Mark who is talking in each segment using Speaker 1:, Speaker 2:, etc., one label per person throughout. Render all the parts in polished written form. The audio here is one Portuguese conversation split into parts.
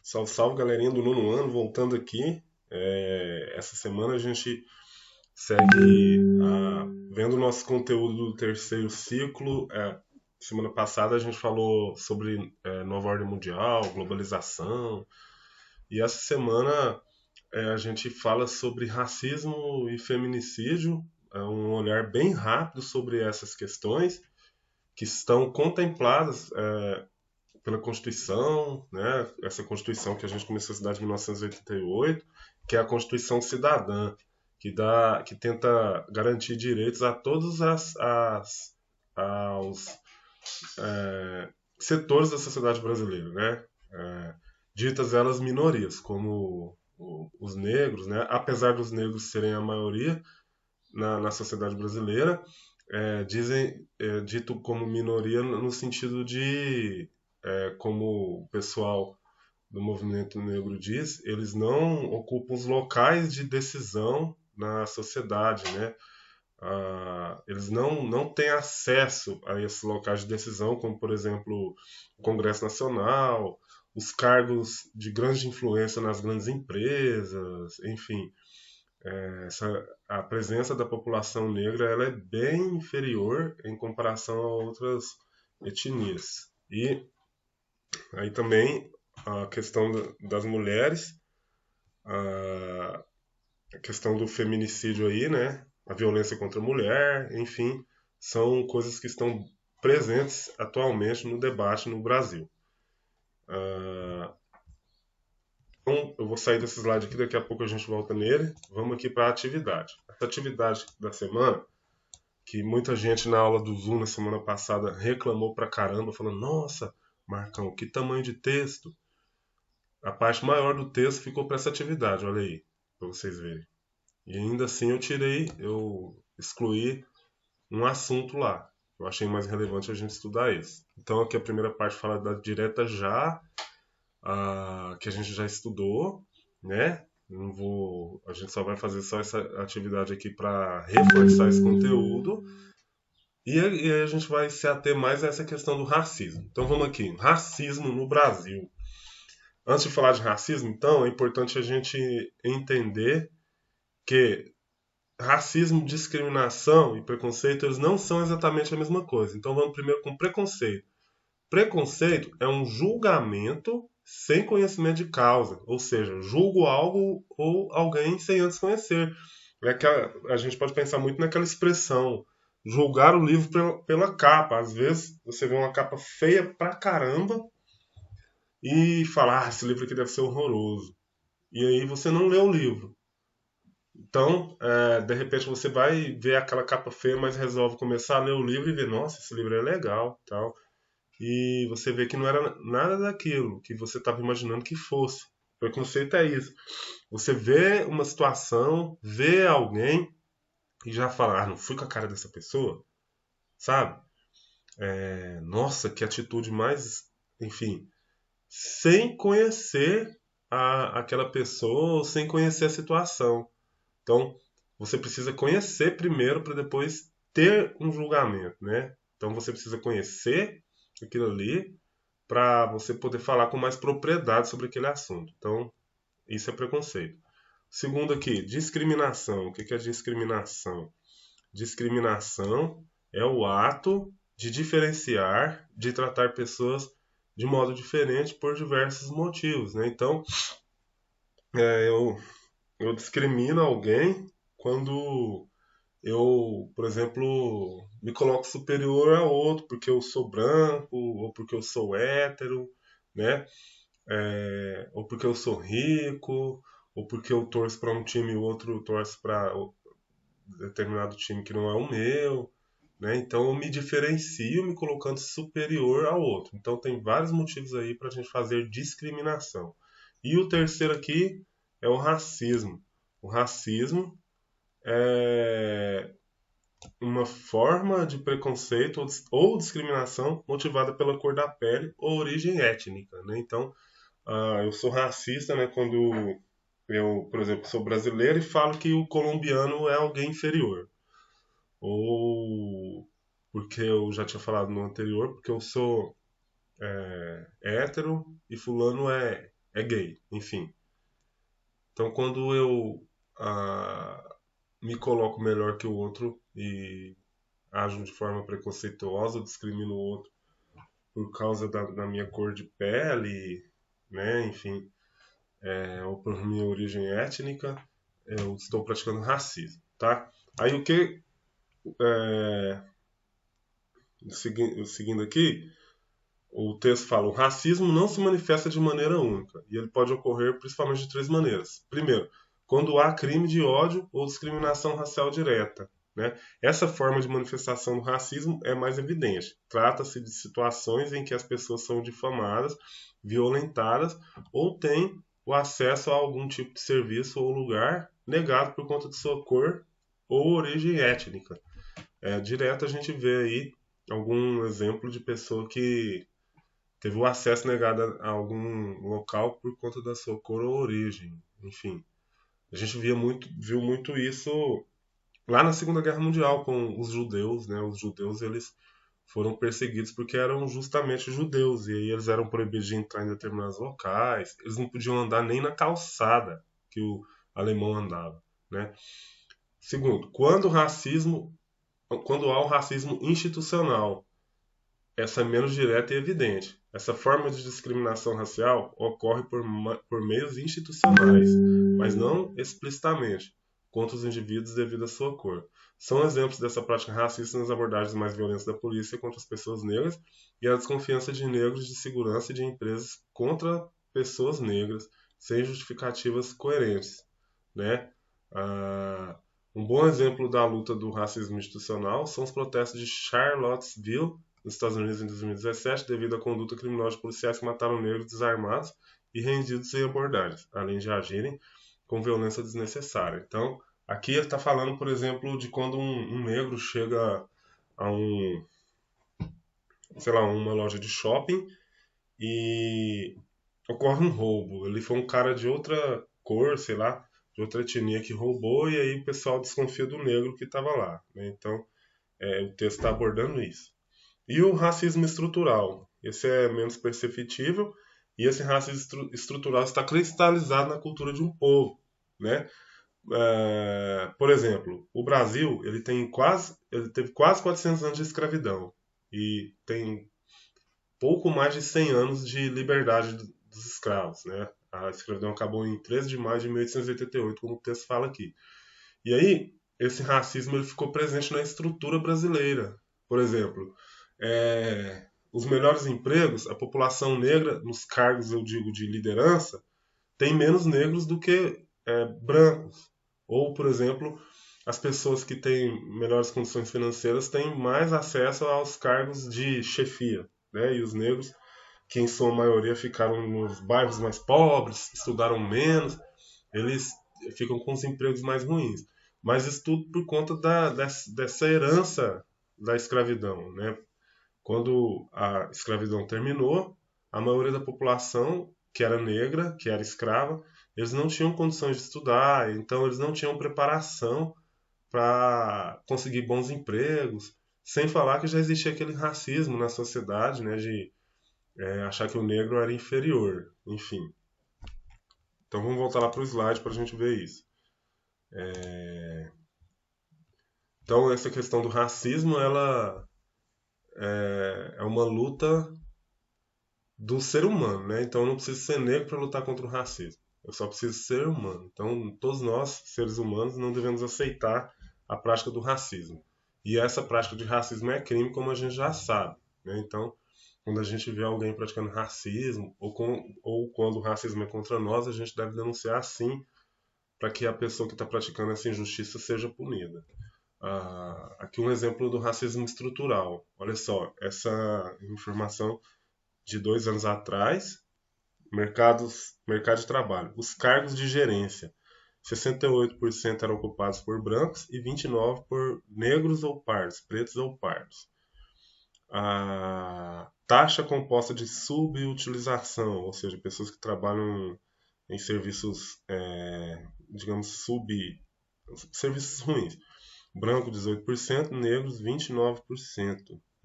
Speaker 1: Salve, salve, galerinha do nono ano, voltando aqui. Essa semana a gente segue vendo o nosso conteúdo do terceiro ciclo. Semana passada a gente falou sobre nova ordem mundial, globalização, e essa semana a gente fala sobre racismo e feminicídio, um olhar bem rápido sobre essas questões que estão contempladas pela Constituição, né? Essa Constituição que a gente começou a estudar de 1988, que é a Constituição Cidadã, que tenta garantir direitos a todos aos setores da sociedade brasileira, né? Ditas elas minorias, como os negros, né? Apesar dos negros serem a maioria na sociedade brasileira, dito como minoria no sentido de como o pessoal do movimento negro diz, eles não ocupam os locais de decisão na sociedade, né? Eles não têm acesso a esses locais de decisão, como, por exemplo, o Congresso Nacional, os cargos de grande influência nas grandes empresas, enfim. A presença da população negra ela é bem inferior em comparação a outras etnias. E aí também a questão das mulheres, a questão do feminicídio aí, né? A violência contra a mulher, enfim, são coisas que estão presentes atualmente no debate no Brasil. Então, eu vou sair desse slide aqui, daqui a pouco a gente volta nele. Vamos aqui para a atividade. Essa atividade da semana, que muita gente na aula do Zoom na semana passada reclamou pra caramba, falando: Nossa, Marcão, que tamanho de texto! A parte maior do texto ficou para essa atividade, olha aí, para vocês verem. E ainda assim eu excluí um assunto lá. Eu achei mais relevante a gente estudar esse. Então aqui a primeira parte fala da direta já, que a gente já estudou, né? Não vou, a gente só vai fazer só essa atividade aqui para reforçar esse conteúdo. E aí a gente vai se ater mais a essa questão do racismo. Então vamos aqui, racismo no Brasil. Antes de falar de racismo, então, é importante a gente entender que racismo, discriminação e preconceito, eles não são exatamente a mesma coisa. Então vamos primeiro com preconceito. Preconceito é um julgamento sem conhecimento de causa, ou seja, julgo algo ou alguém sem antes conhecer. É que a gente pode pensar muito naquela expressão, julgar o livro pela capa. Às vezes você vê uma capa feia pra caramba e fala, esse livro aqui deve ser horroroso. E aí você não lê o livro. Então, de repente você vai ver aquela capa feia, mas resolve começar a ler o livro e ver, nossa, esse livro é legal, tal. E você vê que não era nada daquilo que você estava imaginando que fosse. Preconceito é isso. Você vê uma situação, vê alguém e já fala, não fui com a cara dessa pessoa, sabe? Nossa, que atitude mais, enfim, sem conhecer aquela pessoa, sem conhecer a situação. Então, você precisa conhecer primeiro para depois ter um julgamento, né? Então, você precisa conhecer aquilo ali para você poder falar com mais propriedade sobre aquele assunto. Então, isso é preconceito. Segundo aqui, discriminação. O que é discriminação? Discriminação é o ato de diferenciar, de tratar pessoas de modo diferente por diversos motivos, né? Então, eu discrimino alguém quando eu, por exemplo, me coloco superior a outro porque eu sou branco ou porque eu sou hétero, né? Ou porque eu sou rico, ou porque eu torço para um time e o outro torce para determinado time que não é o meu, né? Então eu me diferencio me colocando superior ao outro. Então tem vários motivos aí para a gente fazer discriminação. E o terceiro aqui é o racismo. O racismo é uma forma de preconceito ou discriminação motivada pela cor da pele ou origem étnica, né? Então, eu sou racista, né? Quando eu, por exemplo, sou brasileiro e falo que o colombiano é alguém inferior. Ou porque eu já tinha falado no anterior, porque eu sou hétero e fulano é é gay, enfim. Então, quando eu me coloco melhor que o outro e ajo de forma preconceituosa, discrimino o outro por causa da minha cor de pele, né, enfim, ou por minha origem étnica, eu estou praticando racismo, tá? Aí o que, é, seguindo aqui, o texto fala: o racismo não se manifesta de maneira única, e ele pode ocorrer principalmente de três maneiras. Primeiro, quando há crime de ódio ou discriminação racial direta. Né? Essa forma de manifestação do racismo é mais evidente. Trata-se de situações em que as pessoas são difamadas, violentadas ou têm o acesso a algum tipo de serviço ou lugar negado por conta de sua cor ou origem étnica. Direto a gente vê aí algum exemplo de pessoa que teve o acesso negado a algum local por conta da sua cor ou origem. Enfim, a gente viu muito isso lá na Segunda Guerra Mundial com os judeus, né? Os judeus eles foram perseguidos porque eram justamente judeus e aí eles eram proibidos de entrar em determinados locais. Eles não podiam andar nem na calçada que o alemão andava, né? Segundo, quando há o racismo institucional, essa é menos direta e evidente. Essa forma de discriminação racial ocorre por meios institucionais, mas não explicitamente, contra os indivíduos devido à sua cor. São exemplos dessa prática racista nas abordagens mais violentas da polícia contra as pessoas negras e a desconfiança de negros de segurança e de empresas contra pessoas negras, sem justificativas coerentes. Né? Ah, um bom exemplo da luta do racismo institucional são os protestos de Charlottesville, nos Estados Unidos, em 2017, devido à conduta criminosa de policiais que mataram negros desarmados e rendidos sem abordagens, além de agirem com violência desnecessária. Então, aqui ele está falando, por exemplo, de quando um negro chega a uma loja de shopping e ocorre um roubo. Ele foi um cara de outra cor, sei lá, de outra etnia que roubou, e aí o pessoal desconfia do negro que estava lá. Né? Então, o texto está abordando isso. E o racismo estrutural? Esse é menos perceptível, e esse racismo estrutural está cristalizado na cultura de um povo. Né? Por exemplo, o Brasil ele teve quase 400 anos de escravidão e tem pouco mais de 100 anos de liberdade dos escravos. Né? A escravidão acabou em 13 de maio de 1888, como o texto fala aqui. E aí, esse racismo ele ficou presente na estrutura brasileira. Por exemplo, os melhores empregos, a população negra, nos cargos, eu digo, de liderança, tem menos negros do que brancos. Ou, por exemplo, as pessoas que têm melhores condições financeiras têm mais acesso aos cargos de chefia. Né? E os negros, que em sua maioria ficaram nos bairros mais pobres, estudaram menos, eles ficam com os empregos mais ruins. Mas isso tudo por conta dessa herança da escravidão. Né? Quando a escravidão terminou, a maioria da população, que era negra, que era escrava, eles não tinham condições de estudar, então eles não tinham preparação para conseguir bons empregos, sem falar que já existia aquele racismo na sociedade, né, de achar que o negro era inferior, enfim. Então vamos voltar lá para o slide para a gente ver isso. Então essa questão do racismo, ela é uma luta do ser humano, né? Então eu não preciso ser negro para lutar contra o racismo. Eu só preciso ser humano. Então todos nós, seres humanos, não devemos aceitar a prática do racismo. E essa prática de racismo é crime, como a gente já sabe. Né? Então, quando a gente vê alguém praticando racismo, ou quando o racismo é contra nós, a gente deve denunciar sim, para que a pessoa que está praticando essa injustiça seja punida. Aqui um exemplo do racismo estrutural. Olha só, essa informação de 2 anos atrás, mercado de trabalho. Os cargos de gerência, 68% eram ocupados por brancos e 29% por negros ou pardos, pretos ou pardos. A taxa composta de subutilização, ou seja, pessoas que trabalham em serviços, digamos, serviços ruins. Branco 18%, negros 29%.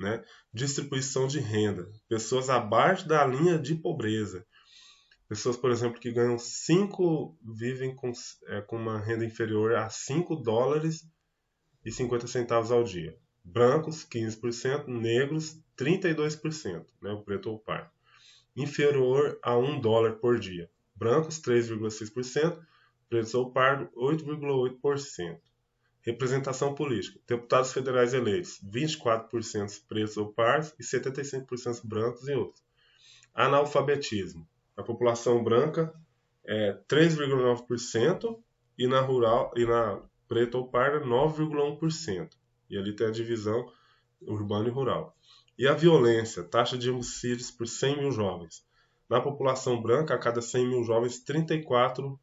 Speaker 1: Né? Distribuição de renda, pessoas abaixo da linha de pobreza. Pessoas, por exemplo, que ganham 5, vivem com uma renda inferior a US$ 5,50 ao dia. Brancos, 15%, negros, 32%, né, o preto ou pardo. Inferior a US$ 1 por dia. Brancos, 3,6%, pretos ou pardo, 8,8%. Representação política. Deputados federais eleitos, 24% pretos ou pardos e 75% brancos e outros. Analfabetismo. A população branca é 3,9% e na rural e na preta ou parda 9,1%. E ali tem a divisão urbano e rural. E a violência, taxa de homicídios por 100 mil jovens. Na população branca, a cada 100 mil jovens, 34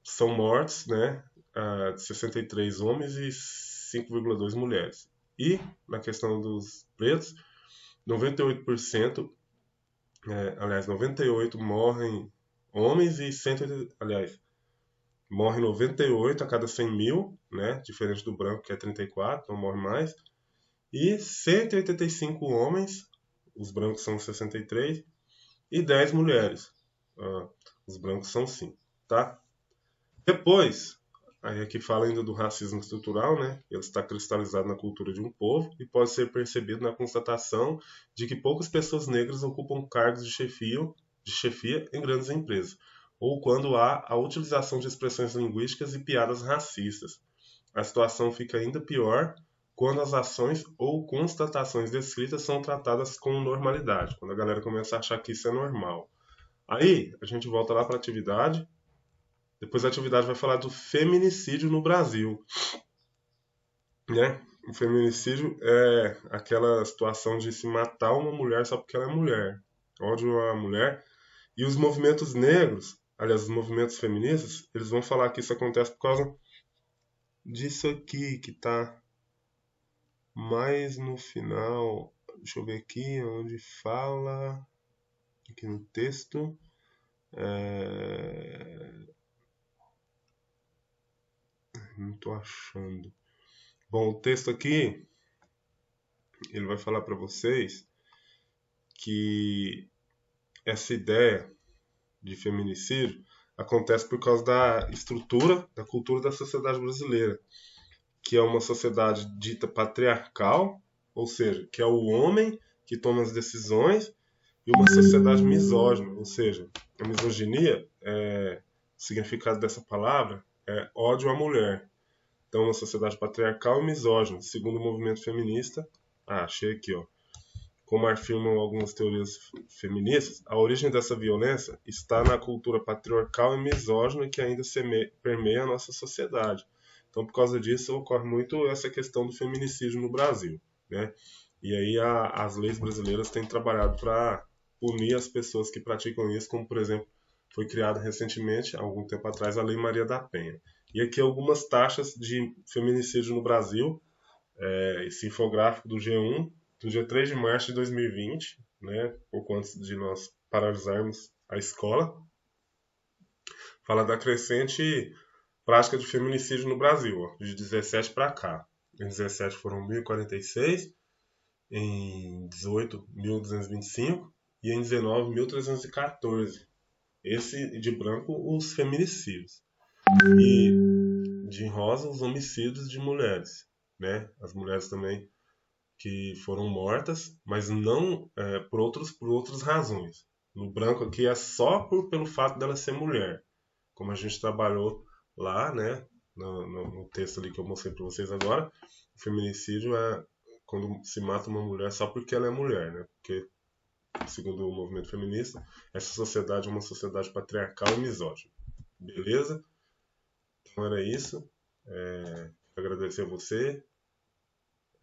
Speaker 1: são mortos, né? 63 homens e 5,2 mulheres. E na questão dos pretos, 98%, aliás, 98 morrem homens e 180, aliás, morre 98 a cada 100 mil, né? Diferente do branco, que é 34, então morre mais. E 185 homens, os brancos são 63, e 10 mulheres. Os brancos são 5, tá? Depois, aí aqui fala ainda do racismo estrutural, né? Ele está cristalizado na cultura de um povo e pode ser percebido na constatação de que poucas pessoas negras ocupam cargos de chefia em grandes empresas, ou quando há a utilização de expressões linguísticas e piadas racistas. A situação fica ainda pior quando as ações ou constatações descritas são tratadas com normalidade, quando a galera começa a achar que isso é normal. Aí, a gente volta lá para a atividade. Depois a atividade vai falar do feminicídio no Brasil, né? O feminicídio é aquela situação de se matar uma mulher só porque ela é mulher, ódio à mulher. E os movimentos negros, aliás, os movimentos feministas, eles vão falar que isso acontece por causa disso aqui, que tá mais no final. Deixa eu ver aqui onde fala, aqui no texto. Não estou achando. Bom, o texto aqui, ele vai falar para vocês que essa ideia de feminicídio acontece por causa da estrutura, da cultura da sociedade brasileira, que é uma sociedade dita patriarcal, ou seja, que é o homem que toma as decisões, e uma sociedade misógina, ou seja, a misoginia, o significado dessa palavra é ódio à mulher. Então, uma sociedade patriarcal e misógina, segundo o movimento feminista. Achei aqui, ó. Como afirmam algumas teorias feministas, a origem dessa violência está na cultura patriarcal e misógina que ainda permeia a nossa sociedade. Então, por causa disso, ocorre muito essa questão do feminicídio no Brasil, né? E aí as leis brasileiras têm trabalhado para punir as pessoas que praticam isso, como, por exemplo, foi criada recentemente, há algum tempo atrás, a Lei Maria da Penha. E aqui algumas taxas de feminicídio no Brasil, esse infográfico do G1, do dia 3 de março de 2020, né, pouco antes de nós paralisarmos a escola, fala da crescente prática de feminicídio no Brasil, ó, de 17 para cá. Em 17 foram 1.046, em 18, 1.225 e em 19, 1.314. Esse de branco, os feminicídios. E de rosa, os homicídios de mulheres, né? As mulheres também que foram mortas, mas não por outras razões. No branco aqui é só pelo fato dela ser mulher. Como a gente trabalhou lá, né, no texto ali que eu mostrei para vocês agora, o feminicídio é quando se mata uma mulher só porque ela é mulher, né? Porque, segundo o movimento feminista, essa sociedade é uma sociedade patriarcal e misógina. Beleza? Então era isso. Agradecer a você.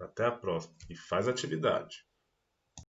Speaker 1: Até a próxima. E faz atividade.